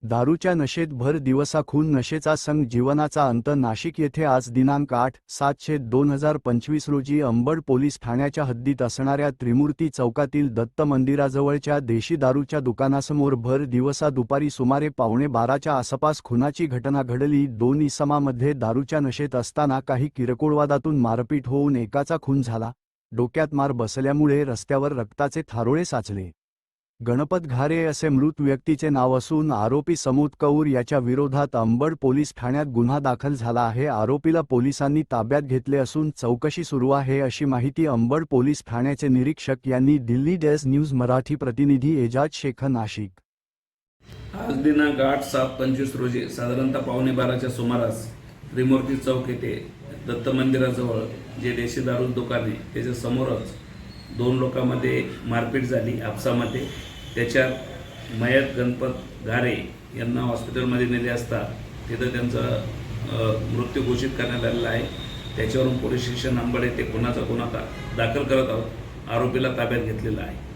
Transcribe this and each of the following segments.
दारूच्या नशेत भर दिवसा खून नशेचा संघ जीवनाचा अंत नाशिक येथे आज दिनांक 8/7/2025 रोजी अंबड पोलीस ठाण्याच्या हद्दीत असणाऱ्या त्रिमूर्ती चौकातील दत्त मंदिराजवळच्या देशी दारूच्या दुकानासमोर भर दिवसा दुपारी सुमारे 11:15च्या आसपास खुनाची घटना घडली। दोन इसमामध्ये दारूच्या नशेत असताना काही किरकोळवादातून मारपीट होऊन एकाचा खून झाला। डोक्यात मार बसल्यामुळे रस्त्यावर रक्ताचे थारोळे साचले। गणपत घारे असे मृत व्यक्तीचे नाव असून आरोपी समोद कौर याच्या विरोधात अंबड पोलीस ठाण्यात गुन्हा दाखल झाला आहे। आरोपीला पोलिसांनी ताब्यात घेतले असून चौकशी सुरू आहे अशी माहिती अंबड पोलीस ठाण्याचे निरीक्षक यांनी दिल्ली डेस्क न्यूज मराठी प्रतिनिधी एजाज शेख नाशिक। आज दिनांक 8/7/25 रोजी साधारणतः 11:15च्या सुमारास त्रिमूर्ती चौक येथे दत्त मंदिराजवळ जे देशी दारू दुकान आहे त्याच्या समोरच दोन लोकांमध्ये मारपीट झाली आपसामध्ये। त्याच्यात मयत गणपत घारे यांना हॉस्पिटलमध्ये नेले असता तिथं त्यांचा मृत्यू घोषित करण्यात आलेला आहे। त्याच्यावरून पोलीस स्टेशन अंबड येथे गुन्हा दाखल करत आहोत। आरोपीला ताब्यात घेतलेला आहे।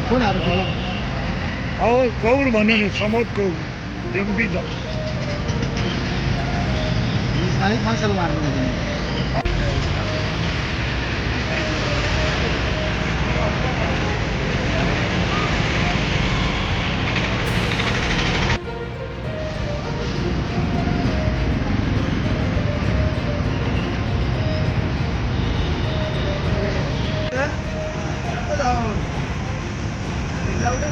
कोण आरोपी? अहो कौर म्हणे समोर कौर एमपीचा स्थानिक माणसाला मारलं लावलं